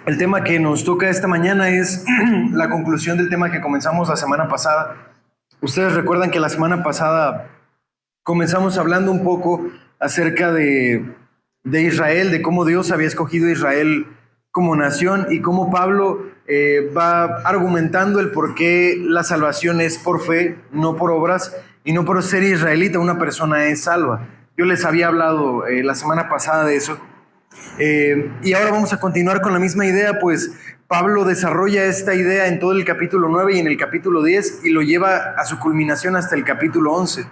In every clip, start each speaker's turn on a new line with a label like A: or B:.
A: El tema que nos toca esta mañana es la conclusión del tema que comenzamos la semana pasada. Ustedes recuerdan que la semana pasada comenzamos hablando un poco acerca de Israel, de cómo Dios había escogido a Israel como nación y cómo Pablo va argumentando el por qué la salvación es por fe, no por obras, y no por ser israelita una persona es salva. Yo les había hablado la semana pasada de eso. Y ahora vamos a continuar con la misma idea, pues Pablo desarrolla esta idea en todo el capítulo 9 y en el capítulo 10 y lo lleva a su culminación hasta el capítulo 11.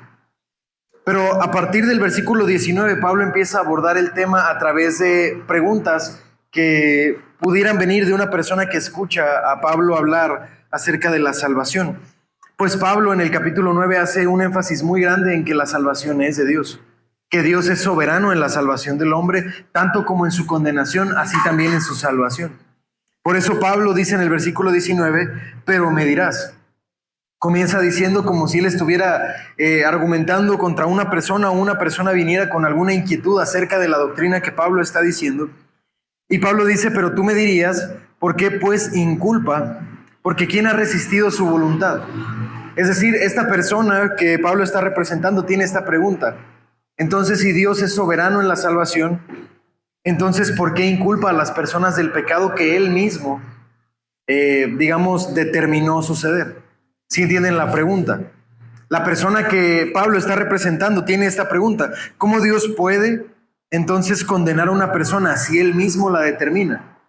A: Pero a partir del versículo 19, Pablo empieza a abordar el tema a través de preguntas que pudieran venir de una persona que escucha a Pablo hablar acerca de la salvación. Pues Pablo en el capítulo 9 hace un énfasis muy grande en que la salvación es de Dios, que Dios es soberano en la salvación del hombre, tanto como en su condenación, así también en su salvación. Por eso Pablo dice en el versículo 19, pero me dirás. Comienza diciendo como si él estuviera argumentando contra una persona o una persona viniera con alguna inquietud acerca de la doctrina que Pablo está diciendo. Y Pablo dice, pero tú me dirías, ¿por qué pues inculpa? Porque ¿quién ha resistido su voluntad? Es decir, esta persona que Pablo está representando tiene esta pregunta. Entonces, si Dios es soberano en la salvación, entonces, ¿por qué inculpa a las personas del pecado que Él mismo, determinó suceder? ¿Sí entienden la pregunta? La persona que Pablo está representando tiene esta pregunta. ¿Cómo Dios puede entonces condenar a una persona si Él mismo la determina?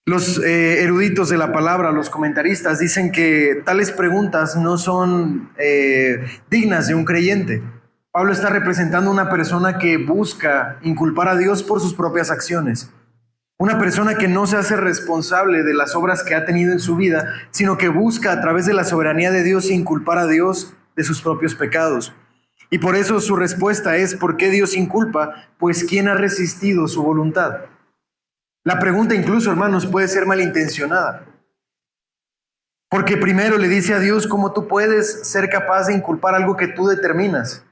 A: Los eruditos de la palabra, los comentaristas, dicen que tales preguntas no son dignas de un creyente. Pablo está representando a una persona que busca inculpar a Dios por sus propias acciones. Una persona que no se hace responsable de las obras que ha tenido en su vida, sino que busca a través de la soberanía de Dios inculpar a Dios de sus propios pecados. Y por eso su respuesta es, ¿por qué Dios inculpa? Pues ¿quién ha resistido su voluntad? La pregunta incluso, hermanos, puede ser malintencionada. Porque primero le dice a Dios cómo tú puedes ser capaz de inculpar algo que tú determinas.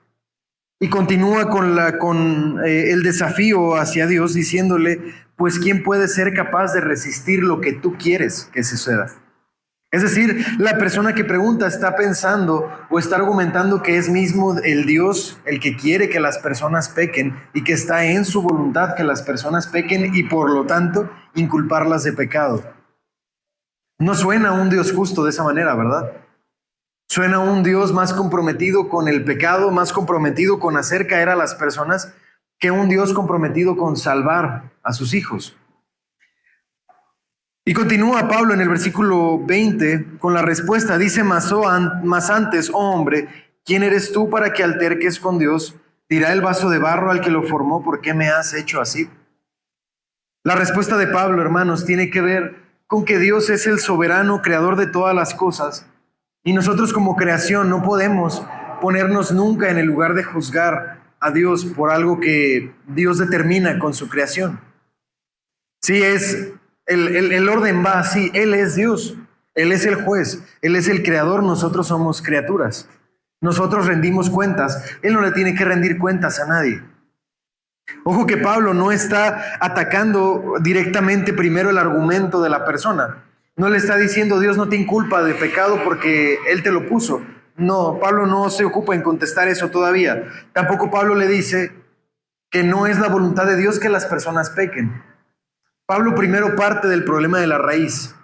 A: Y continúa con el desafío hacia Dios diciéndole, pues ¿quién puede ser capaz de resistir lo que tú quieres que suceda? Es decir, la persona que pregunta está pensando o está argumentando que es mismo el Dios el que quiere que las personas pequen y que está en su voluntad que las personas pequen y por lo tanto inculparlas de pecado. No suena un Dios justo de esa manera, ¿verdad? Suena un Dios más comprometido con el pecado, más comprometido con hacer caer a las personas que un Dios comprometido con salvar a sus hijos. Y continúa Pablo en el versículo 20 con la respuesta. Dice, más antes, oh hombre, ¿quién eres tú para que alterques con Dios? Dirá el vaso de barro al que lo formó, ¿por qué me has hecho así? La respuesta de Pablo, hermanos, tiene que ver con que Dios es el soberano creador de todas las cosas. Y nosotros como creación no podemos ponernos nunca en el lugar de juzgar a Dios por algo que Dios determina con su creación. Sí, el orden va así. Él es Dios, Él es el juez, Él es el creador, nosotros somos criaturas. Nosotros rendimos cuentas, Él no le tiene que rendir cuentas a nadie. Ojo que Pablo no está atacando directamente primero el argumento de la persona. No le está diciendo Dios no te inculpa de pecado porque Él te lo puso. No, Pablo no se ocupa en contestar eso todavía. Tampoco Pablo le dice que no es la voluntad de Dios que las personas pequen. Pablo primero parte del problema de la raíz,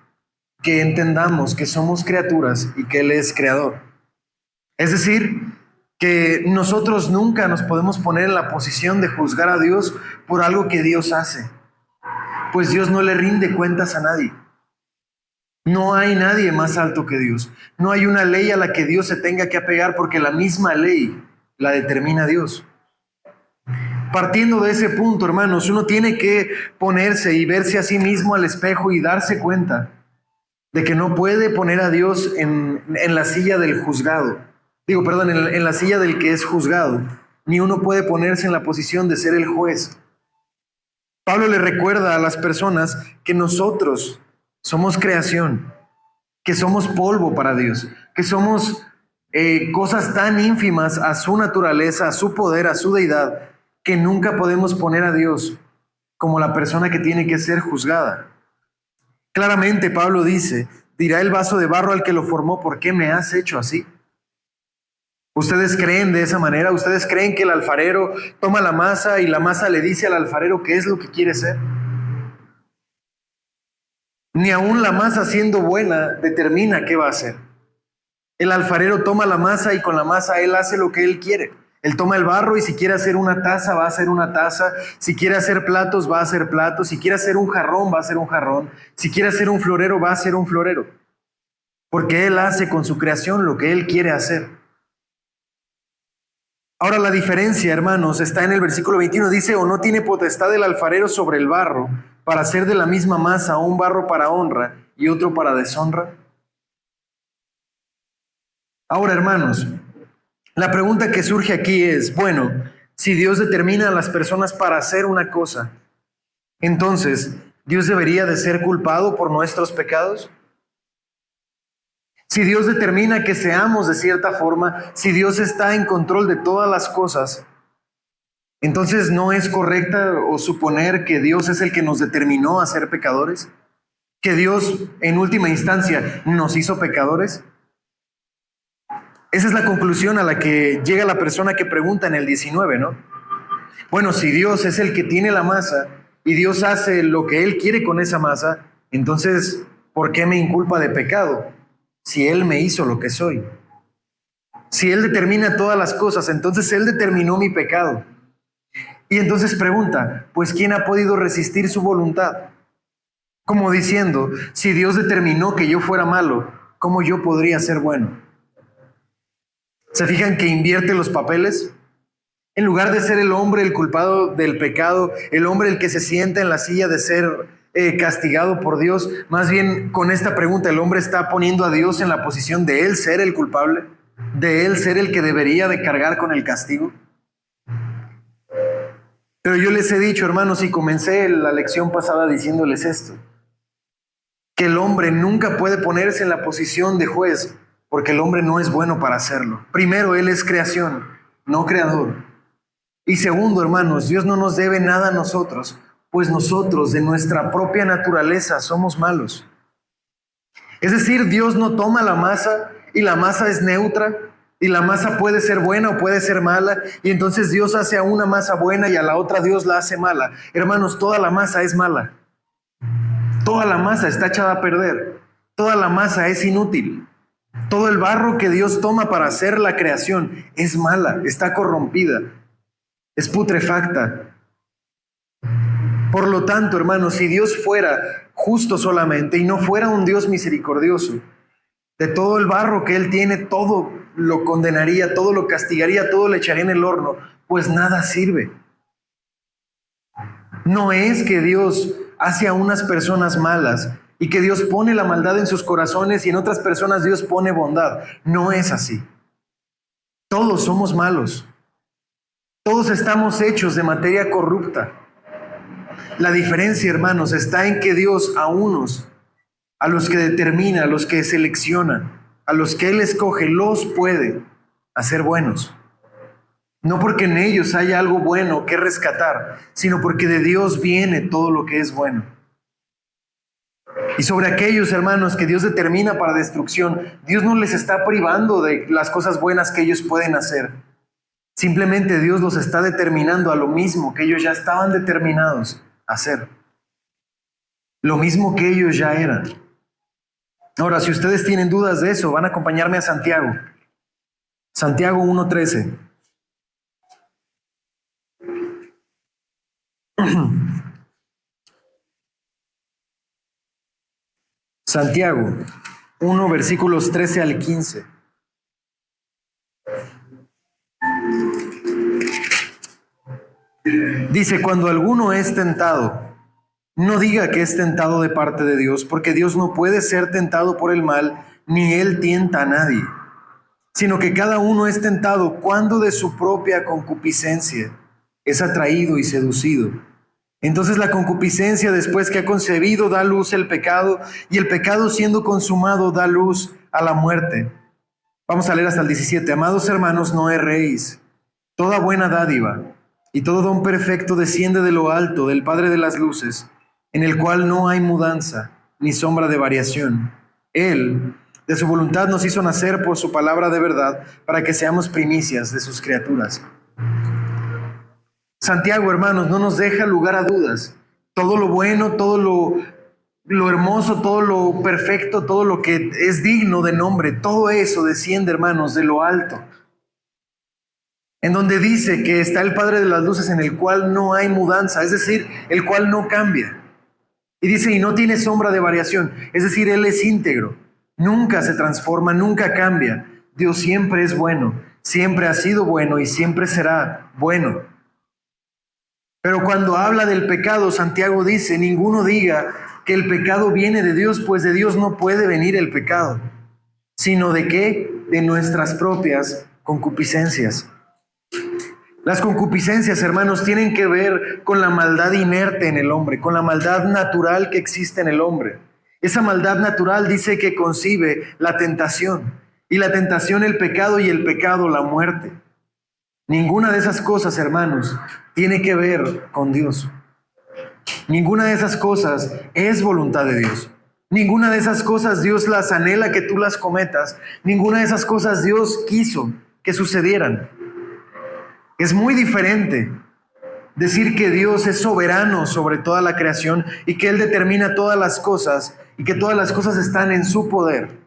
A: que entendamos que somos criaturas y que Él es creador. Es decir, que nosotros nunca nos podemos poner en la posición de juzgar a Dios por algo que Dios hace, pues Dios no le rinde cuentas a nadie. No hay nadie más alto que Dios. No hay una ley a la que Dios se tenga que apegar porque la misma ley la determina Dios. Partiendo de ese punto, hermanos, uno tiene que ponerse y verse a sí mismo al espejo y darse cuenta de que no puede poner a Dios en la silla del juzgado. En la silla del que es juzgado. Ni uno puede ponerse en la posición de ser el juez. Pablo le recuerda a las personas que nosotros somos creación, que somos polvo para Dios, que somos cosas tan ínfimas a su naturaleza, a su poder, a su deidad, que nunca podemos poner a Dios como la persona que tiene que ser juzgada. Claramente Pablo dice, dirá el vaso de barro al que lo formó, ¿por qué me has hecho así? ¿Ustedes creen de esa manera? ¿Ustedes creen que el alfarero toma la masa y la masa le dice al alfarero qué es lo que quiere ser? Ni aún la masa siendo buena determina qué va a hacer. El alfarero toma la masa y con la masa él hace lo que él quiere. Él toma el barro y si quiere hacer una taza, va a hacer una taza. Si quiere hacer platos, va a hacer platos. Si quiere hacer un jarrón, va a hacer un jarrón. Si quiere hacer un florero, va a hacer un florero. Porque él hace con su creación lo que él quiere hacer. Ahora la diferencia, hermanos, está en el versículo 21. Dice, ¿o no tiene potestad el alfarero sobre el barro para hacer de la misma masa un barro para honra y otro para deshonra? Ahora, hermanos, la pregunta que surge aquí es, bueno, si Dios determina a las personas para hacer una cosa, entonces, ¿Dios debería de ser culpado por nuestros pecados? Si Dios determina que seamos de cierta forma, si Dios está en control de todas las cosas, entonces ¿no es correcta o suponer que Dios es el que nos determinó a ser pecadores? ¿Que Dios en última instancia nos hizo pecadores? Esa es la conclusión a la que llega la persona que pregunta en el 19, ¿no? Bueno, si Dios es el que tiene la masa y Dios hace lo que Él quiere con esa masa, entonces, ¿por qué me inculpa de pecado? Si Él me hizo lo que soy. Si Él determina todas las cosas, entonces Él determinó mi pecado. Y entonces pregunta, pues ¿quién ha podido resistir su voluntad? Como diciendo, si Dios determinó que yo fuera malo, ¿cómo yo podría ser bueno? ¿Se fijan que invierte los papeles? En lugar de ser el hombre el culpado del pecado, el hombre el que se sienta en la silla de ser castigado por Dios, más bien con esta pregunta el hombre está poniendo a Dios en la posición de él ser el culpable, de él ser el que debería de cargar con el castigo. Pero yo les he dicho, hermanos, y comencé la lección pasada diciéndoles esto, que el hombre nunca puede ponerse en la posición de juez, porque el hombre no es bueno para hacerlo. Primero, él es creación, no creador. Y segundo, hermanos, Dios no nos debe nada a nosotros, pues nosotros de nuestra propia naturaleza somos malos. Es decir, Dios no toma la masa y la masa es neutra y la masa puede ser buena o puede ser mala y entonces Dios hace a una masa buena y a la otra Dios la hace mala. Hermanos, toda la masa es mala. Toda la masa está echada a perder. Toda la masa es inútil. Todo el barro que Dios toma para hacer la creación es mala, está corrompida, es putrefacta. Por lo tanto, hermanos, si Dios fuera justo solamente y no fuera un Dios misericordioso, de todo el barro que Él tiene, todo lo condenaría, todo lo castigaría, todo le echaría en el horno, pues nada sirve. No es que Dios hace a unas personas malas y que Dios pone la maldad en sus corazones y en otras personas Dios pone bondad. No es así. Todos somos malos. Todos estamos hechos de materia corrupta. La diferencia, hermanos, está en que Dios a unos, a los que determina, a los que selecciona, a los que Él escoge, los puede hacer buenos. No porque en ellos haya algo bueno que rescatar, sino porque de Dios viene todo lo que es bueno. Y sobre aquellos, hermanos, que Dios determina para destrucción, Dios no les está privando de las cosas buenas que ellos pueden hacer. Simplemente Dios los está determinando a lo mismo que ellos ya estaban determinados a hacer. Lo mismo que ellos ya eran. Ahora, si ustedes tienen dudas de eso, van a acompañarme a Santiago. Santiago 1:13. Santiago 1, versículos 13 al 15. Dice, cuando alguno es tentado, no diga que es tentado de parte de Dios, porque Dios no puede ser tentado por el mal, ni Él tienta a nadie, sino que cada uno es tentado cuando de su propia concupiscencia es atraído y seducido. Entonces la concupiscencia, después que ha concebido, da luz el pecado, y el pecado siendo consumado da luz a la muerte. Vamos a leer hasta el 17. Amados hermanos, no erréis. Toda buena dádiva Y todo don perfecto desciende de lo alto, del Padre de las luces, en el cual no hay mudanza ni sombra de variación. Él, de su voluntad, nos hizo nacer por su palabra de verdad, para que seamos primicias de sus criaturas. Santiago, hermanos, no nos deja lugar a dudas. Todo lo bueno, todo lo hermoso, todo lo perfecto, todo lo que es digno de nombre, todo eso desciende, hermanos, de lo alto. En donde dice que está el Padre de las luces, en el cual no hay mudanza, es decir, el cual no cambia. Y dice, y no tiene sombra de variación, es decir, Él es íntegro, nunca se transforma, nunca cambia. Dios siempre es bueno, siempre ha sido bueno y siempre será bueno. Pero cuando habla del pecado, Santiago dice, ninguno diga que el pecado viene de Dios, pues de Dios no puede venir el pecado, sino de qué? De nuestras propias concupiscencias. Las concupiscencias, hermanos, tienen que ver con la maldad inerte en el hombre, con la maldad natural que existe en el hombre. Esa maldad natural dice que concibe la tentación, y la tentación el pecado, y el pecado la muerte. Ninguna de esas cosas, hermanos, tiene que ver con Dios. Ninguna de esas cosas es voluntad de Dios. Ninguna de esas cosas Dios las anhela que tú las cometas. Ninguna de esas cosas Dios quiso que sucedieran. Es muy diferente decir que Dios es soberano sobre toda la creación y que Él determina todas las cosas y que todas las cosas están en su poder,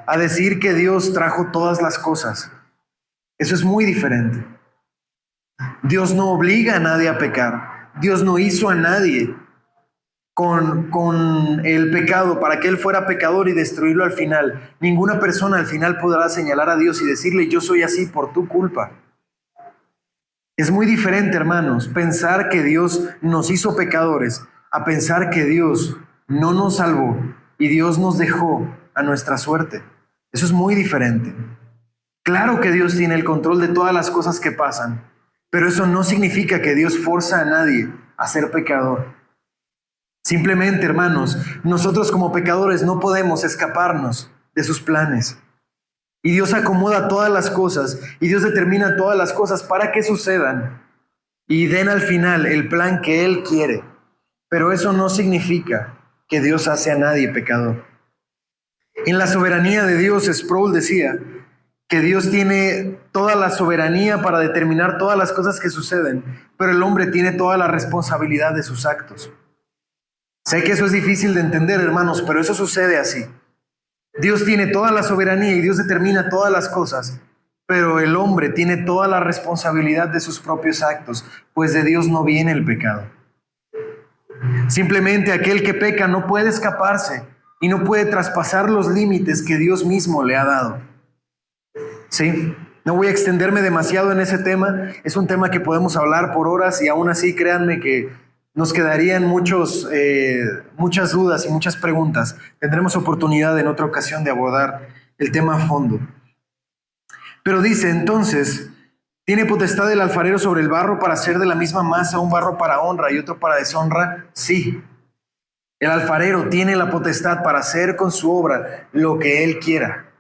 A: a decir que Dios trajo todas las cosas. Eso es muy diferente. Dios no obliga a nadie a pecar. Dios no hizo a nadie con el pecado para que Él fuera pecador y destruirlo al final. Ninguna persona al final podrá señalar a Dios y decirle, yo soy así por tu culpa. Es muy diferente, hermanos, pensar que Dios nos hizo pecadores a pensar que Dios no nos salvó y Dios nos dejó a nuestra suerte. Eso es muy diferente. Claro que Dios tiene el control de todas las cosas que pasan, pero eso no significa que Dios forza a nadie a ser pecador. Simplemente, hermanos, nosotros como pecadores no podemos escaparnos de sus planes. Y Dios acomoda todas las cosas y Dios determina todas las cosas para que sucedan y den al final el plan que Él quiere. Pero eso no significa que Dios hace a nadie pecador. En la soberanía de Dios, Sproul decía que Dios tiene toda la soberanía para determinar todas las cosas que suceden, pero el hombre tiene toda la responsabilidad de sus actos. Sé que eso es difícil de entender, hermanos, pero eso sucede así. Dios tiene toda la soberanía y Dios determina todas las cosas, pero el hombre tiene toda la responsabilidad de sus propios actos, pues de Dios no viene el pecado. Simplemente aquel que peca no puede escaparse y no puede traspasar los límites que Dios mismo le ha dado. Sí, no voy a extenderme demasiado en ese tema, es un tema que podemos hablar por horas y aún así créanme que nos quedarían muchas dudas y muchas preguntas. Tendremos oportunidad en otra ocasión de abordar el tema a fondo. Pero dice, entonces, ¿tiene potestad el alfarero sobre el barro para hacer de la misma masa un barro para honra y otro para deshonra? Sí. El alfarero tiene la potestad para hacer con su obra lo que él quiera.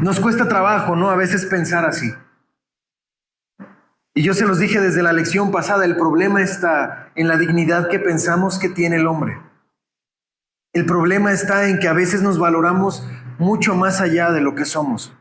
A: Nos cuesta trabajo, ¿no? A veces pensar así. Y yo se los dije desde la lección pasada, el problema está en la dignidad que pensamos que tiene el hombre. El problema está en que a veces nos valoramos mucho más allá de lo que somos.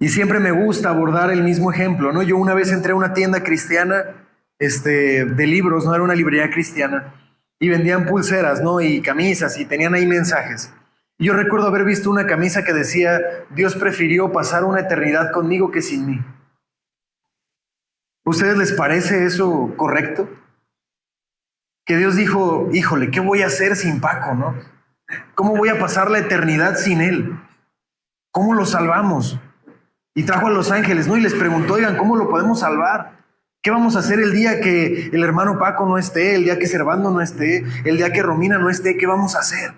A: Y siempre me gusta abordar el mismo ejemplo, ¿no? Yo una vez entré a una tienda cristiana de libros, no era una librería cristiana, y vendían pulseras, ¿no? Y camisas, y tenían ahí mensajes. Y yo recuerdo haber visto una camisa que decía, Dios prefirió pasar una eternidad conmigo que sin mí. ¿Ustedes les parece eso correcto? Que Dios dijo, híjole, ¿qué voy a hacer sin Paco, no? ¿Cómo voy a pasar la eternidad sin él? ¿Cómo lo salvamos? Y trajo a los ángeles, ¿no? Y les preguntó, oigan, ¿cómo lo podemos salvar? ¿Qué vamos a hacer el día que el hermano Paco no esté, el día que Servando no esté, el día que Romina no esté? ¿Qué vamos a hacer?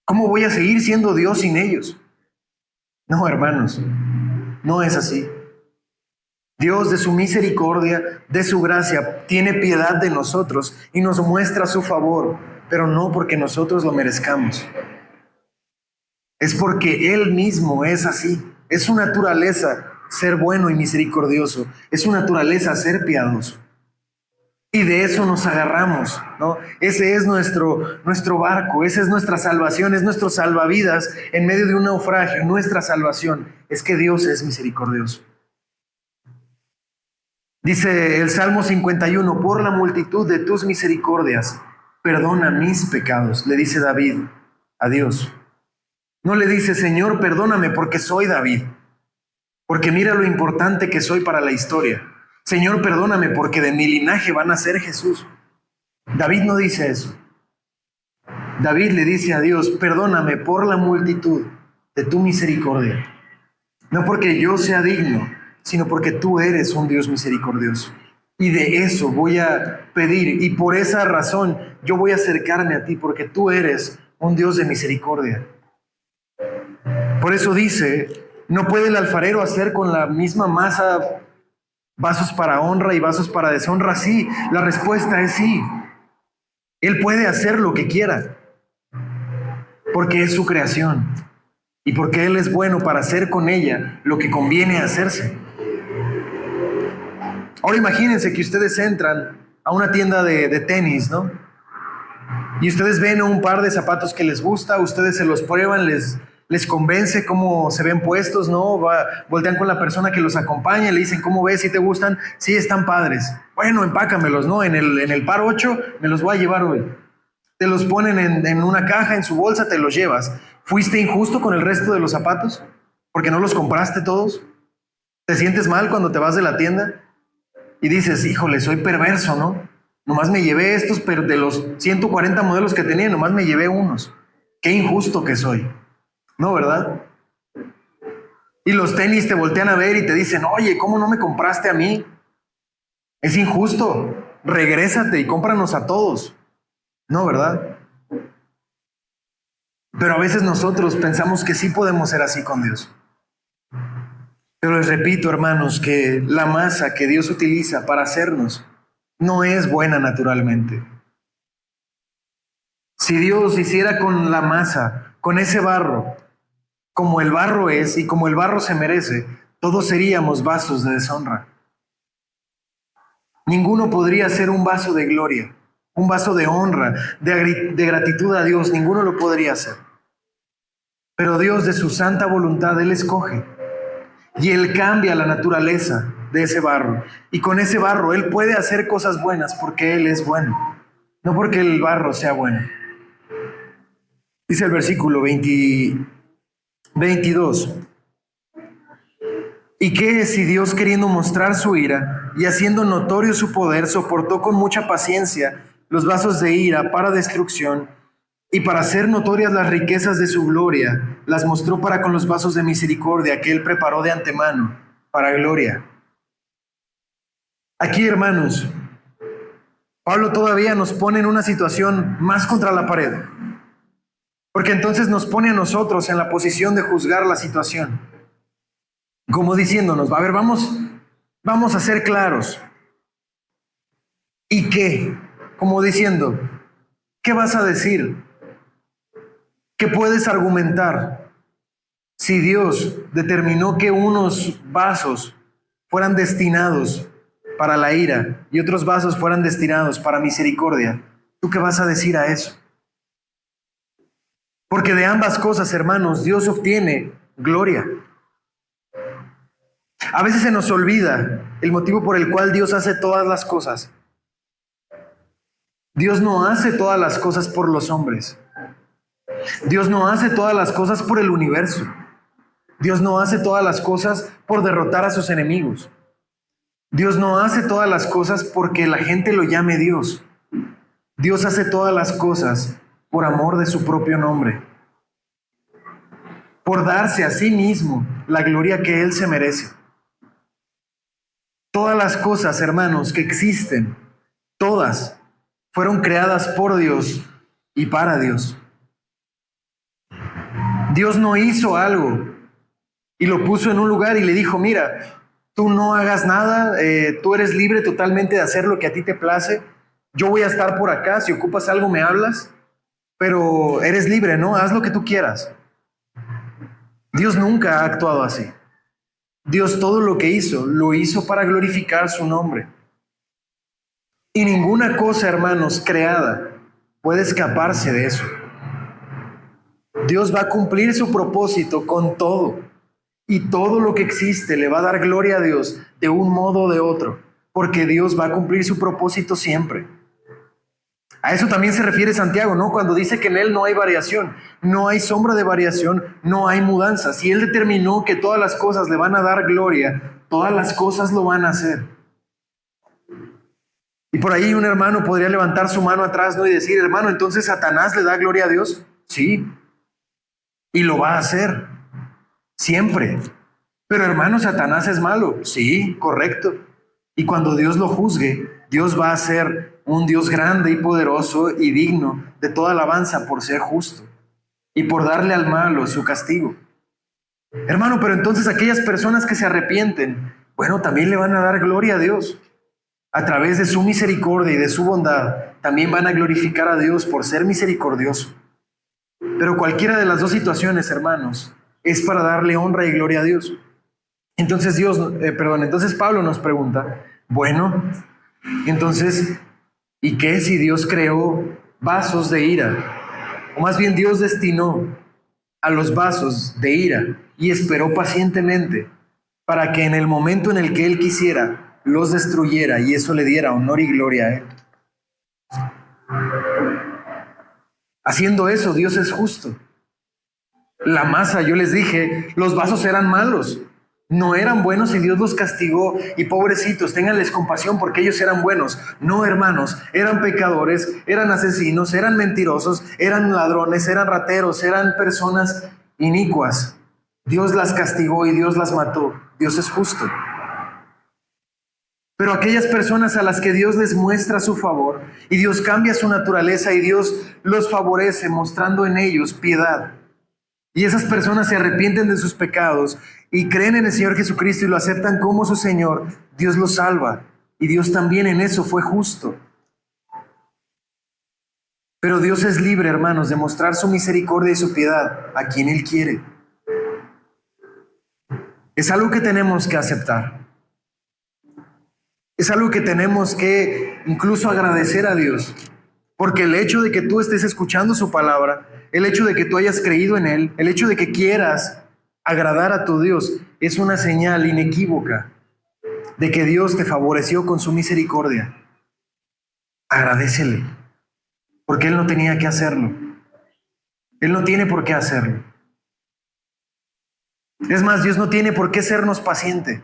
A: ¿Cómo voy a seguir siendo Dios sin ellos? No, hermanos, no es así. Dios, de su misericordia, de su gracia, tiene piedad de nosotros y nos muestra su favor, pero no porque nosotros lo merezcamos. Es porque Él mismo es así, es su naturaleza ser bueno y misericordioso. Es su naturaleza ser piadoso. Y de eso nos agarramos, ¿no? Ese es nuestro barco, esa es nuestra salvación, es nuestro salvavidas en medio de un naufragio. Nuestra salvación es que Dios es misericordioso. Dice el Salmo 51, por la multitud de tus misericordias, perdona mis pecados, le dice David a Dios. No le dice, Señor, perdóname porque soy David, porque mira lo importante que soy para la historia. Señor, perdóname porque de mi linaje van a ser Jesús. David no dice eso. David le dice a Dios, perdóname por la multitud de tu misericordia. No porque yo sea digno, sino porque tú eres un Dios misericordioso. Y de eso voy a pedir, y por esa razón yo voy a acercarme a ti, porque tú eres un Dios de misericordia. Por eso dice, no puede el alfarero hacer con la misma masa vasos para honra y vasos para deshonra. Sí, la respuesta es sí. Él puede hacer lo que quiera, porque es su creación y porque Él es bueno para hacer con ella lo que conviene hacerse. Ahora imagínense que ustedes entran a una tienda de tenis, ¿no? Y ustedes ven un par de zapatos que les gusta, ustedes se los prueban, les convence cómo se ven puestos, ¿no? Voltean con la persona que los acompaña y le dicen, ¿cómo ves? ¿Si te gustan? Sí, están padres. Bueno, empácamelos, ¿no? En el par 8 me los voy a llevar hoy. Te los ponen en una caja, en su bolsa, te los llevas. ¿Fuiste injusto con el resto de los zapatos? ¿Porque no los compraste todos? ¿Te sientes mal cuando te vas de la tienda? Y dices, híjole, soy perverso, ¿no? Nomás me llevé estos, pero de los 140 modelos que tenía, nomás me llevé unos. Qué injusto que soy. No, ¿verdad? Y los tenis te voltean a ver y te dicen, oye, ¿cómo no me compraste a mí? Es injusto. Regrésate y cómpranos a todos. No, ¿verdad? Pero a veces nosotros pensamos que sí podemos ser así con Dios. Pero les repito, hermanos, que la masa que Dios utiliza para hacernos no es buena naturalmente. Si Dios hiciera con la masa, con ese barro, como el barro es y como el barro se merece, todos seríamos vasos de deshonra. Ninguno podría ser un vaso de gloria, un vaso de honra, de gratitud a Dios. Ninguno lo podría hacer. Pero Dios, de su santa voluntad, Él escoge. Y Él cambia la naturaleza de ese barro. Y con ese barro Él puede hacer cosas buenas porque Él es bueno, no porque el barro sea bueno. Dice el versículo 22. ¿Y qué si Dios, queriendo mostrar su ira y haciendo notorio su poder, soportó con mucha paciencia los vasos de ira para destrucción, y para hacer notorias las riquezas de su gloria, las mostró para con los vasos de misericordia que Él preparó de antemano para gloria? Aquí, hermanos, Pablo todavía nos pone en una situación más contra la pared, porque entonces nos pone a nosotros en la posición de juzgar la situación, como diciéndonos, a ver, vamos a ser claros. ¿Y qué? Como diciendo, ¿qué vas a decir? ¿Qué puedes argumentar si Dios determinó que unos vasos fueran destinados para la ira y otros vasos fueran destinados para misericordia? ¿Tú qué vas a decir a eso? Porque de ambas cosas, hermanos, Dios obtiene gloria. A veces se nos olvida el motivo por el cual Dios hace todas las cosas. Dios no hace todas las cosas por los hombres. Dios no hace todas las cosas por el universo. Dios no hace todas las cosas por derrotar a sus enemigos. Dios no hace todas las cosas porque la gente lo llame Dios. Dios hace todas las cosas por amor de su propio nombre, por darse a sí mismo la gloria que Él se merece. Todas las cosas, hermanos, que existen, todas fueron creadas por Dios y para Dios. Dios no hizo algo y lo puso en un lugar y le dijo, mira, tú no hagas nada, tú eres libre totalmente de hacer lo que a ti te place. Yo voy a estar por acá, si ocupas algo me hablas, pero eres libre, ¿no? Haz lo que tú quieras. Dios nunca ha actuado así. Dios todo lo que hizo, lo hizo para glorificar su nombre. Y ninguna cosa, hermanos, creada puede escaparse de eso. Dios va a cumplir su propósito con todo. Y todo lo que existe le va a dar gloria a Dios de un modo o de otro, porque Dios va a cumplir su propósito siempre. A eso también se refiere Santiago, ¿no? Cuando dice que en Él no hay variación, no hay sombra de variación, no hay mudanza. Si Él determinó que todas las cosas le van a dar gloria, todas las cosas lo van a hacer. Y por ahí un hermano podría levantar su mano atrás, ¿no? Y decir, hermano, entonces Satanás le da gloria a Dios. Sí, y lo va a hacer, siempre. Pero hermano, Satanás es malo. Sí, correcto. Y cuando Dios lo juzgue, Dios va a ser un Dios grande y poderoso y digno de toda alabanza por ser justo y por darle al malo su castigo. Hermano, pero entonces aquellas personas que se arrepienten, bueno, también le van a dar gloria a Dios. A través de su misericordia y de su bondad, también van a glorificar a Dios por ser misericordioso. Pero cualquiera de las dos situaciones, hermanos, es para darle honra y gloria a Dios. Entonces entonces Pablo nos pregunta, bueno, entonces, ¿y qué si Dios creó vasos de ira? O más bien Dios destinó a los vasos de ira y esperó pacientemente para que en el momento en el que Él quisiera, los destruyera y eso le diera honor y gloria a Él. Haciendo eso, Dios es justo. La masa, yo les dije, los vasos eran malos. No eran buenos y Dios los castigó y pobrecitos, ténganles compasión porque ellos eran buenos. No, hermanos, eran pecadores, eran asesinos, eran mentirosos, eran ladrones, eran rateros, eran personas inicuas. Dios las castigó y Dios las mató. Dios es justo. Pero aquellas personas a las que Dios les muestra su favor y Dios cambia su naturaleza y Dios los favorece mostrando en ellos piedad. Y esas personas se arrepienten de sus pecados y creen en el Señor Jesucristo y lo aceptan como su Señor, Dios los salva. Y Dios también en eso fue justo. Pero Dios es libre, hermanos, de mostrar su misericordia y su piedad a quien Él quiere. Es algo que tenemos que aceptar. Es algo que tenemos que incluso agradecer a Dios. Porque el hecho de que tú estés escuchando su palabra, el hecho de que tú hayas creído en Él, el hecho de que quieras agradar a tu Dios, es una señal inequívoca de que Dios te favoreció con su misericordia. Agradécele, porque Él no tenía que hacerlo. Él no tiene por qué hacerlo. Es más, Dios no tiene por qué sernos paciente.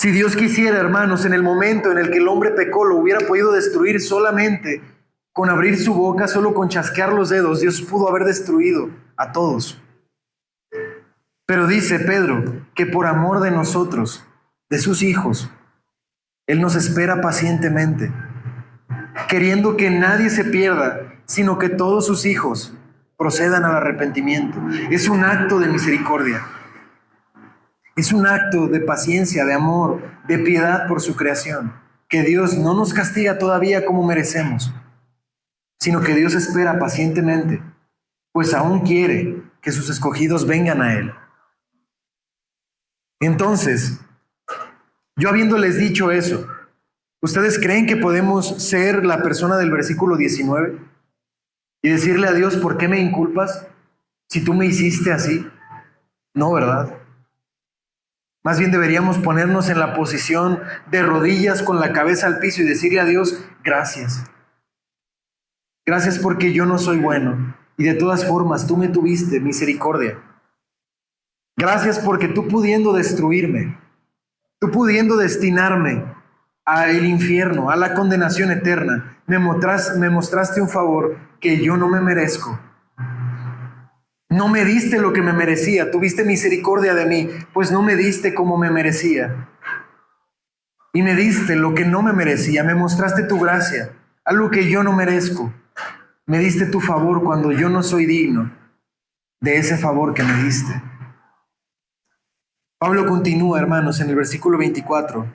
A: Si Dios quisiera, hermanos, en el momento en el que el hombre pecó, lo hubiera podido destruir solamente con abrir su boca, solo con chasquear los dedos. Dios pudo haber destruido a todos. Pero dice Pedro que por amor de nosotros, de sus hijos, Él nos espera pacientemente, queriendo que nadie se pierda, sino que todos sus hijos procedan al arrepentimiento. Es un acto de misericordia. Es un acto de paciencia, de amor, de piedad por su creación, que Dios no nos castiga todavía como merecemos, sino que Dios espera pacientemente, pues aún quiere que sus escogidos vengan a Él. Entonces, yo habiéndoles dicho eso, ¿ustedes creen que podemos ser la persona del versículo 19 y decirle a Dios, ¿por qué me inculpas si tú me hiciste así? No, ¿verdad? Más bien deberíamos ponernos en la posición de rodillas con la cabeza al piso y decirle a Dios, gracias. Gracias porque yo no soy bueno y de todas formas tú me tuviste misericordia. Gracias porque tú pudiendo destruirme, tú pudiendo destinarme al infierno, a la condenación eterna, me mostraste un favor que yo no me merezco. No me diste lo que me merecía, tuviste misericordia de mí, pues no me diste como me merecía. Y me diste lo que no me merecía, me mostraste tu gracia, algo que yo no merezco. Me diste tu favor cuando yo no soy digno de ese favor que me diste. Pablo continúa, hermanos, en el versículo 23.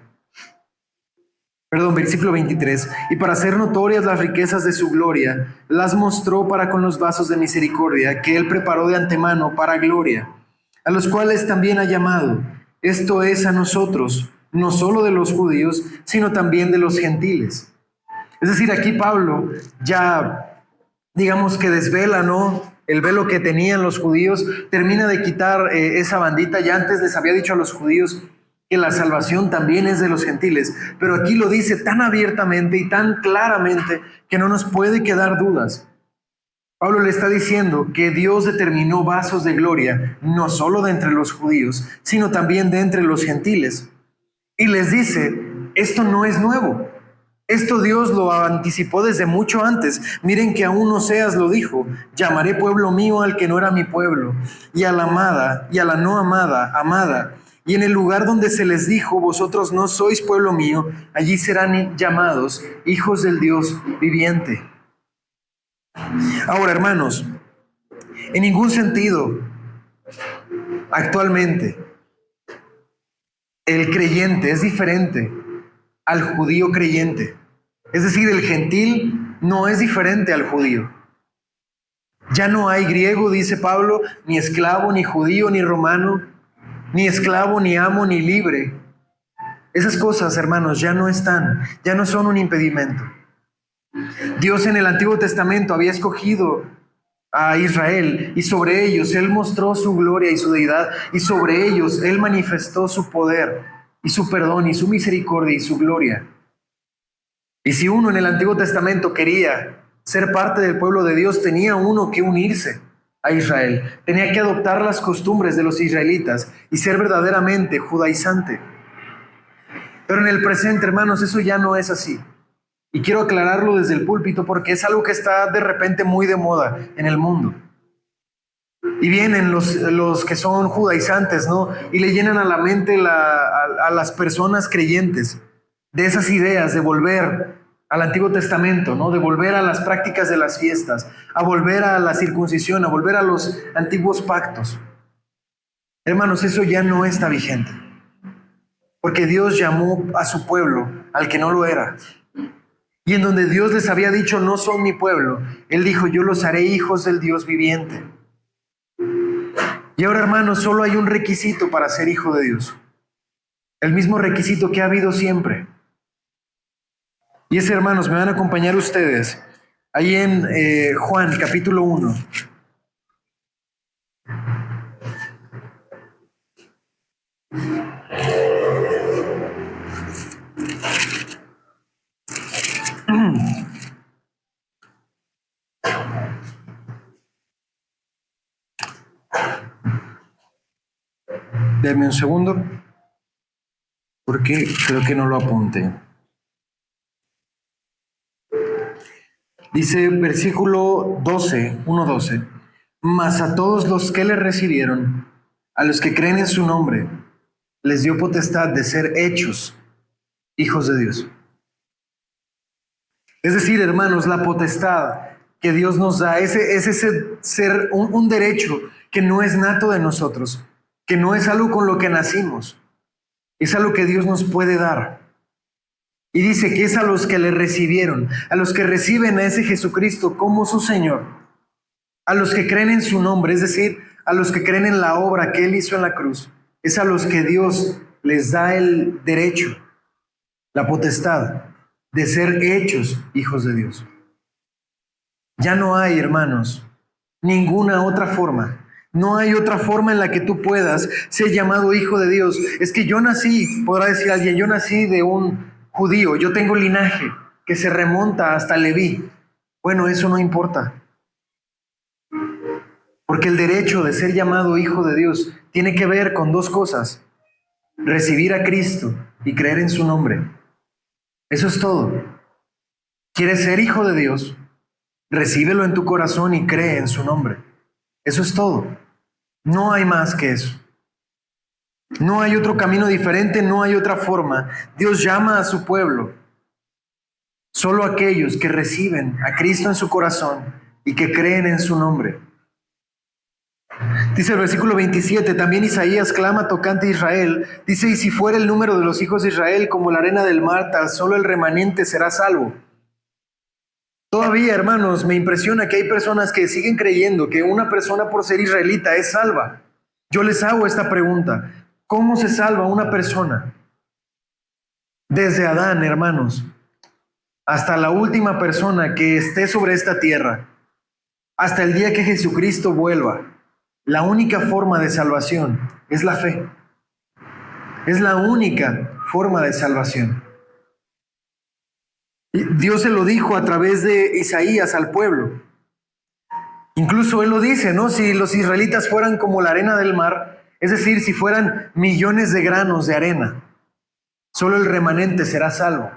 A: Y para hacer notorias las riquezas de su gloria, las mostró para con los vasos de misericordia que Él preparó de antemano para gloria, a los cuales también ha llamado, esto es a nosotros, no solo de los judíos, sino también de los gentiles. Es decir, aquí Pablo ya, digamos que desvela, ¿no?, el velo que tenían los judíos, termina de quitar esa bandita. Ya antes les había dicho a los judíos que la salvación también es de los gentiles, pero aquí lo dice tan abiertamente y tan claramente que no nos puede quedar dudas. Pablo le está diciendo que Dios determinó vasos de gloria, no solo de entre los judíos, sino también de entre los gentiles. Y les dice, esto no es nuevo. Esto Dios lo anticipó desde mucho antes. Miren que aún Oseas lo dijo: llamaré pueblo mío al que no era mi pueblo, y a la amada y a la no amada, amada. Y en el lugar donde se les dijo, vosotros no sois pueblo mío, allí serán llamados hijos del Dios viviente. Ahora, hermanos, en ningún sentido, actualmente, el creyente es diferente al judío creyente. Es decir, el gentil no es diferente al judío. Ya no hay griego, dice Pablo, ni esclavo, ni judío, ni romano, ni esclavo, ni amo, ni libre. Esas cosas, hermanos, ya no están, ya no son un impedimento. Dios en el Antiguo Testamento había escogido a Israel y sobre ellos Él mostró su gloria y su deidad, y sobre ellos Él manifestó su poder y su perdón y su misericordia y su gloria. Y si uno en el Antiguo Testamento quería ser parte del pueblo de Dios, tenía uno que unirse a Israel, tenía que adoptar las costumbres de los israelitas y ser verdaderamente judaizante. Pero en el presente, hermanos, eso ya no es así. Y quiero aclararlo desde el púlpito porque es algo que está de repente muy de moda en el mundo. Y vienen los que son judaizantes, ¿no?, y le llenan a la mente a las personas creyentes de esas ideas de volver al Antiguo Testamento, ¿no?, de volver a las prácticas de las fiestas, a volver a la circuncisión, a volver a los antiguos pactos. Hermanos, eso ya no está vigente, porque Dios llamó a su pueblo al que no lo era. Y en donde Dios les había dicho, no son mi pueblo, Él dijo, yo los haré hijos del Dios viviente. Y ahora, hermanos, solo hay un requisito para ser hijo de Dios. El mismo requisito que ha habido siempre. Y ese, hermanos, me van a acompañar ustedes ahí en Juan capítulo 1. Denme un segundo, porque creo que no lo apunté. Dice versículo 12, 1:12. Mas a todos los que le recibieron, a los que creen en su nombre, les dio potestad de ser hechos hijos de Dios. Es decir, hermanos, la potestad que Dios nos da es ese ser un derecho que no es nato de nosotros, que no es algo con lo que nacimos, es algo que Dios nos puede dar. Y dice que es a los que le recibieron, a los que reciben a ese Jesucristo como su Señor, a los que creen en su nombre, es decir, a los que creen en la obra que Él hizo en la cruz, es a los que Dios les da el derecho, la potestad de ser hechos hijos de Dios. Ya no hay, hermanos, ninguna otra forma. No hay otra forma en la que tú puedas ser llamado hijo de Dios. Es que yo nací, podrá decir alguien, yo nací de un judío, yo tengo linaje que se remonta hasta Leví. Bueno, eso no importa. Porque el derecho de ser llamado hijo de Dios tiene que ver con dos cosas: recibir a Cristo y creer en su nombre. Eso es todo. ¿Quieres ser hijo de Dios? Recíbelo en tu corazón y cree en su nombre. Eso es todo. No hay más que eso. No hay otro camino diferente, no hay otra forma. Dios llama a su pueblo. Solo aquellos que reciben a Cristo en su corazón y que creen en su nombre. Dice el versículo 27, también Isaías clama tocante a Israel. Dice, y si fuera el número de los hijos de Israel como la arena del mar, tan solo el remanente será salvo. Todavía, hermanos, me impresiona que hay personas que siguen creyendo que una persona por ser israelita es salva. Yo les hago esta pregunta: ¿cómo se salva una persona? Desde Adán, hermanos, hasta la última persona que esté sobre esta tierra, hasta el día que Jesucristo vuelva, la única forma de salvación es la fe. Es la única forma de salvación. Y Dios se lo dijo a través de Isaías al pueblo. Incluso Él lo dice, ¿no? Si los israelitas fueran como la arena del mar, es decir, si fueran millones de granos de arena, solo el remanente será salvo.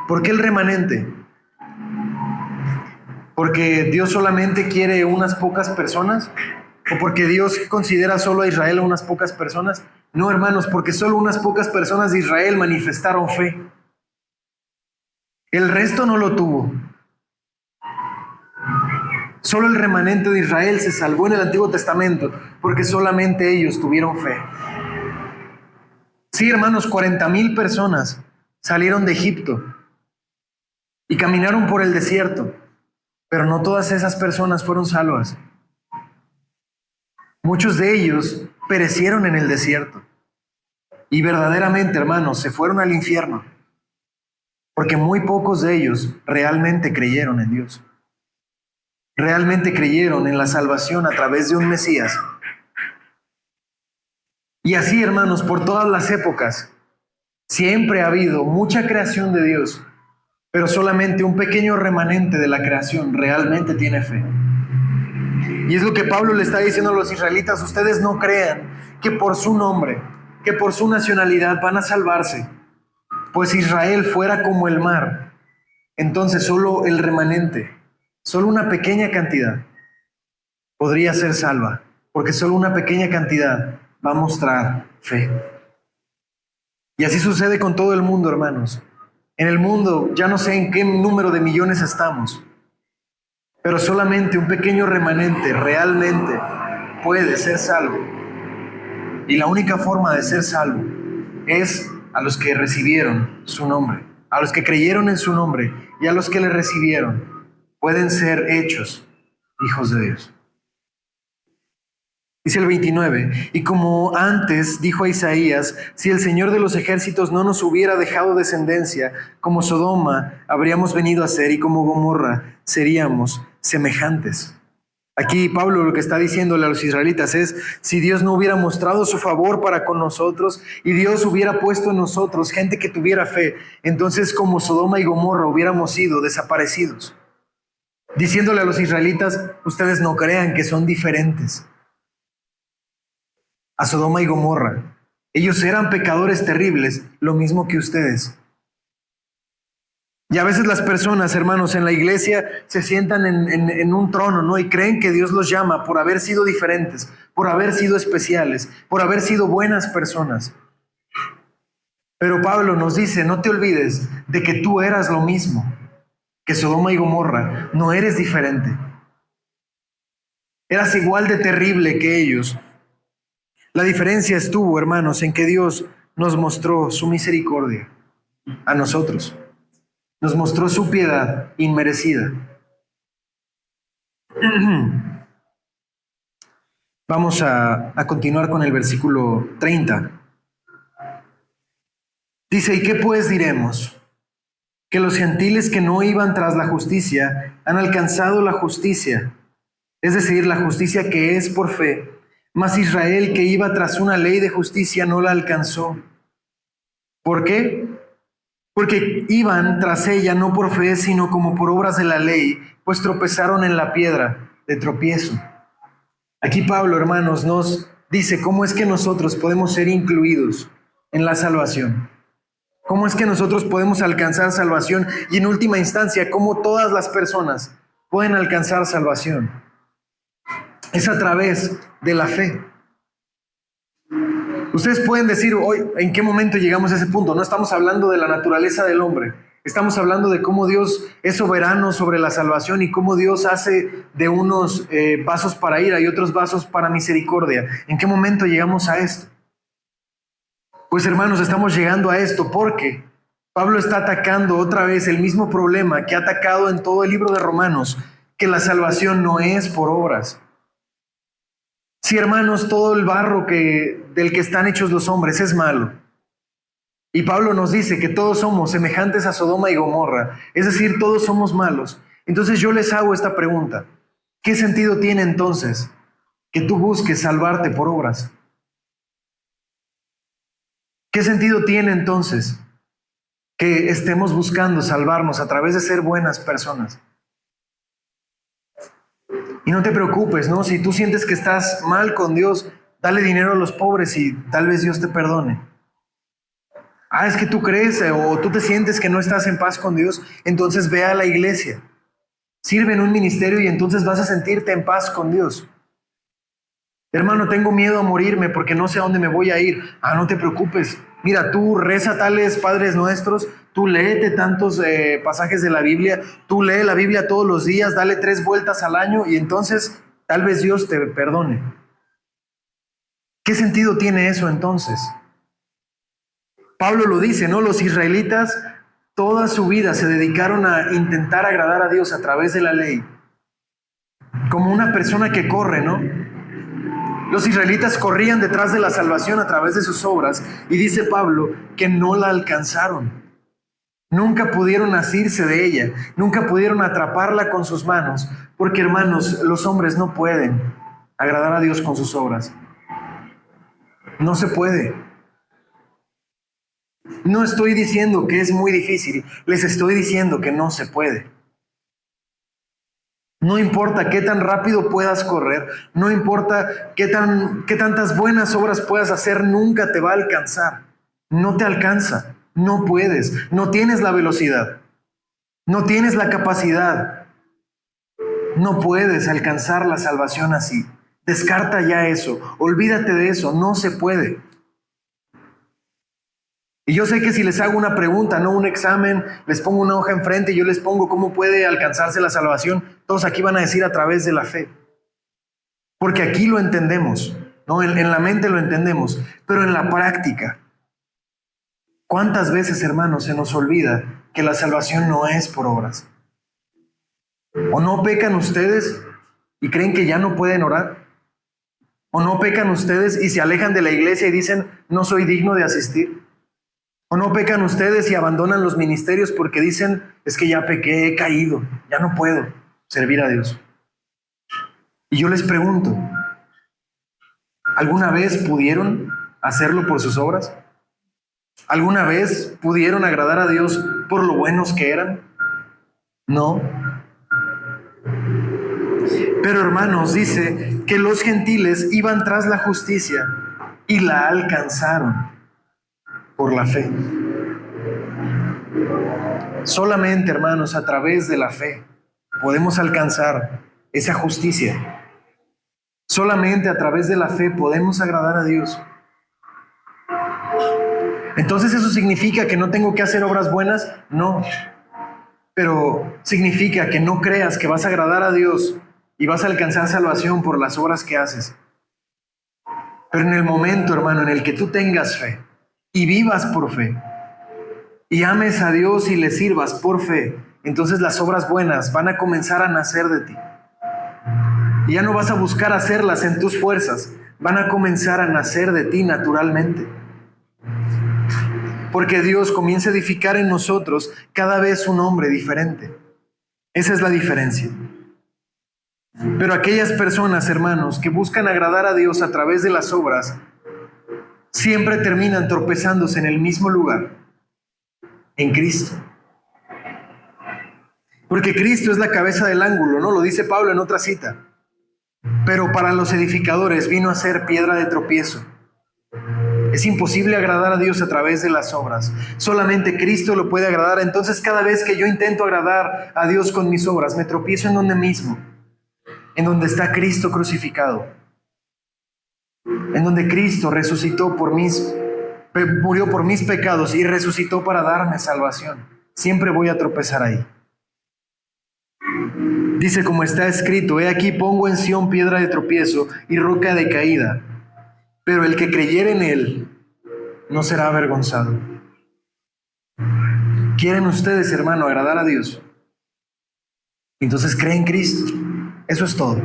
A: ¿Por qué el remanente? ¿Porque Dios solamente quiere unas pocas personas? ¿O porque Dios considera solo a Israel a unas pocas personas? No, hermanos, porque solo unas pocas personas de Israel manifestaron fe. El resto no lo tuvo. Solo el remanente de Israel se salvó en el Antiguo Testamento porque solamente ellos tuvieron fe. Sí, hermanos, 40,000 personas salieron de Egipto y caminaron por el desierto, pero no todas esas personas fueron salvas. Muchos de ellos perecieron en el desierto y verdaderamente, hermanos, se fueron al infierno porque muy pocos de ellos realmente creyeron en Dios. Realmente creyeron en la salvación a través de un Mesías. Y así, hermanos, por todas las épocas, siempre ha habido mucha creación de Dios, pero solamente un pequeño remanente de la creación realmente tiene fe. Y es lo que Pablo le está diciendo a los israelitas: ustedes no crean que por su nombre, que por su nacionalidad van a salvarse, pues si Israel fuera como el mar, entonces solo el remanente, solo una pequeña cantidad podría ser salva, porque solo una pequeña cantidad va a mostrar fe. Y así sucede con todo el mundo, hermanos. En el mundo, ya no sé en qué número de millones estamos, pero solamente un pequeño remanente realmente puede ser salvo. Y la única forma de ser salvo es a los que recibieron su nombre, a los que creyeron en su nombre y a los que le recibieron. Pueden ser hechos hijos de Dios. Dice el 29, y como antes dijo a Isaías: si el Señor de los ejércitos no nos hubiera dejado descendencia, como Sodoma habríamos venido a ser y como Gomorra seríamos semejantes. Aquí Pablo lo que está diciéndole a los israelitas es: si Dios no hubiera mostrado su favor para con nosotros y Dios hubiera puesto en nosotros gente que tuviera fe, entonces como Sodoma y Gomorra hubiéramos sido desaparecidos. Diciéndole a los israelitas: ustedes no crean que son diferentes a Sodoma y Gomorra. Ellos eran pecadores terribles, lo mismo que ustedes. Y a veces las personas, hermanos, en la iglesia se sientan en un trono, ¿no? Y creen que Dios los llama por haber sido diferentes, por haber sido especiales, por haber sido buenas personas. Pero Pablo nos dice: no te olvides de que tú eras lo mismo que Sodoma y Gomorra. No eres diferente. Eras igual de terrible que ellos. La diferencia estuvo, hermanos, en que Dios nos mostró su misericordia a nosotros. Nos mostró su piedad inmerecida. Vamos a continuar con el versículo 30. Dice: ¿y qué pues diremos? Que los gentiles que no iban tras la justicia han alcanzado la justicia, es decir, la justicia que es por fe. Mas Israel, que iba tras una ley de justicia, no la alcanzó. ¿Por qué? Porque iban tras ella no por fe, sino como por obras de la ley, pues tropezaron en la piedra de tropiezo. Aquí Pablo, hermanos, nos dice cómo es que nosotros podemos ser incluidos en la salvación. Cómo es que nosotros podemos alcanzar salvación y en última instancia, cómo todas las personas pueden alcanzar salvación. Es a través de la fe. Ustedes pueden decir hoy, ¿en qué momento llegamos a ese punto? No estamos hablando de la naturaleza del hombre. Estamos hablando de cómo Dios es soberano sobre la salvación y cómo Dios hace de unos vasos para ira y otros vasos para misericordia. ¿En qué momento llegamos a esto? Pues hermanos, estamos llegando a esto porque Pablo está atacando otra vez el mismo problema que ha atacado en todo el libro de Romanos, que la salvación no es por obras, Si, hermanos, todo el barro del que están hechos los hombres es malo, y Pablo nos dice que todos somos semejantes a Sodoma y Gomorra, es decir, todos somos malos, entonces yo les hago esta pregunta: ¿qué sentido tiene entonces que tú busques salvarte por obras? ¿Qué sentido tiene entonces que estemos buscando salvarnos a través de ser buenas personas? Y no te preocupes, ¿no? Si tú sientes que estás mal con Dios, dale dinero a los pobres y tal vez Dios te perdone. Ah, es que tú crees o tú te sientes que no estás en paz con Dios, entonces ve a la iglesia. Sirve en un ministerio y entonces vas a sentirte en paz con Dios. Hermano, tengo miedo a morirme porque no sé a dónde me voy a ir. Ah, no te preocupes. Mira, tú reza tales Padres Nuestros, tú léete tantos pasajes de la Biblia, tú lee la Biblia todos los días, dale 3 vueltas al año y entonces tal vez Dios te perdone. ¿Qué sentido tiene eso entonces? Pablo lo dice, ¿no? Los israelitas toda su vida se dedicaron a intentar agradar a Dios a través de la ley, como una persona que corre, ¿no? Los israelitas corrían detrás de la salvación a través de sus obras y dice Pablo que no la alcanzaron. Nunca pudieron asirse de ella, nunca pudieron atraparla con sus manos, porque, hermanos, los hombres no pueden agradar a Dios con sus obras. No se puede. No estoy diciendo que es muy difícil, les estoy diciendo que no se puede. No importa qué tan rápido puedas correr, no importa qué tantas buenas obras puedas hacer, nunca te va a alcanzar. No te alcanza, no puedes, no tienes la velocidad, no tienes la capacidad, no puedes alcanzar la salvación así. Descarta ya eso, olvídate de eso, no se puede. Y yo sé que si les hago una pregunta, no un examen, les pongo una hoja enfrente y yo les pongo cómo puede alcanzarse la salvación, todos aquí van a decir a través de la fe. Porque aquí lo entendemos, ¿no? En la mente lo entendemos, pero en la práctica, ¿cuántas veces, hermanos, se nos olvida que la salvación no es por obras? ¿O no pecan ustedes y creen que ya no pueden orar? ¿O no pecan ustedes y se alejan de la iglesia y dicen, no soy digno de asistir? ¿O no pecan ustedes y abandonan los ministerios porque dicen, es que ya pequé, he caído, ya no puedo servir a Dios? Y yo les pregunto, ¿alguna vez pudieron hacerlo por sus obras? ¿Alguna vez pudieron agradar a Dios por lo buenos que eran? No. Pero, hermanos, dice que los gentiles iban tras la justicia y la alcanzaron por la fe. Solamente, hermanos, a través de la fe podemos alcanzar esa justicia. Solamente a través de la fe podemos agradar a Dios. Entonces, ¿eso significa que no tengo que hacer obras buenas? No. Pero significa que no creas que vas a agradar a Dios y vas a alcanzar salvación por las obras que haces. Pero en el momento, hermano, en el que tú tengas fe y vivas por fe, y ames a Dios y le sirvas por fe, entonces las obras buenas van a comenzar a nacer de ti. Y ya no vas a buscar hacerlas en tus fuerzas, van a comenzar a nacer de ti naturalmente. Porque Dios comienza a edificar en nosotros cada vez un hombre diferente. Esa es la diferencia. Pero aquellas personas, hermanos, que buscan agradar a Dios a través de las obras, siempre terminan tropezándose en el mismo lugar, en Cristo. Porque Cristo es la cabeza del ángulo, ¿no? Lo dice Pablo en otra cita. Pero para los edificadores vino a ser piedra de tropiezo. Es imposible agradar a Dios a través de las obras. Solamente Cristo lo puede agradar. Entonces, cada vez que yo intento agradar a Dios con mis obras, me tropiezo en donde mismo, en donde está Cristo crucificado, en donde Cristo murió por mis pecados y resucitó para darme salvación. Siempre voy a tropezar ahí. Dice, como está escrito, he aquí pongo en Sión piedra de tropiezo y roca de caída, pero el que creyere en él no será avergonzado. ¿Quieren ustedes, hermano, agradar a Dios? Entonces creen en Cristo. Eso es todo.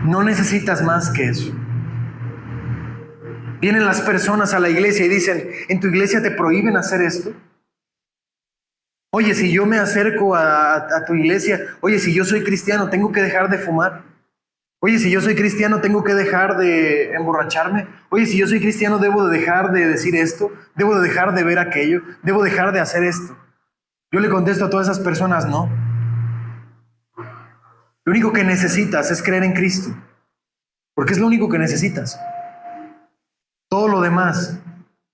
A: No necesitas más que eso. Vienen las personas a la iglesia y dicen, ¿en tu iglesia te prohíben hacer esto? Oye, si yo me acerco a tu iglesia, oye, si yo soy cristiano, ¿tengo que dejar de fumar? Oye, si yo soy cristiano, ¿tengo que dejar de emborracharme? Oye, si yo soy cristiano, ¿debo de dejar de decir esto? ¿Debo de dejar de ver aquello? ¿Debo dejar de hacer esto? Yo le contesto a todas esas personas, no. Lo único que necesitas es creer en Cristo, porque es lo único que necesitas. Todo lo demás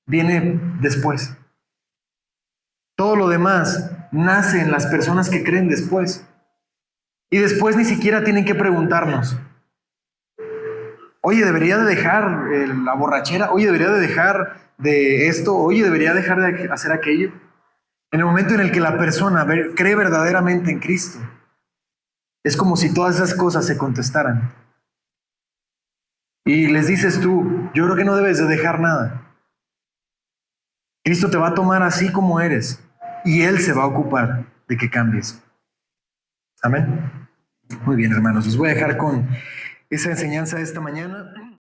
A: viene después. Todo lo demás nace en las personas que creen después. Y después ni siquiera tienen que preguntarnos, oye, debería de dejar la borrachera, oye, debería de dejar de esto, oye, debería dejar de hacer aquello. En el momento en el que la persona cree verdaderamente en Cristo, es como si todas esas cosas se contestaran. Y les dices tú, yo creo que no debes de dejar nada. Cristo te va a tomar así como eres y Él se va a ocupar de que cambies. Amén. Muy bien, hermanos, les voy a dejar con esa enseñanza de esta mañana.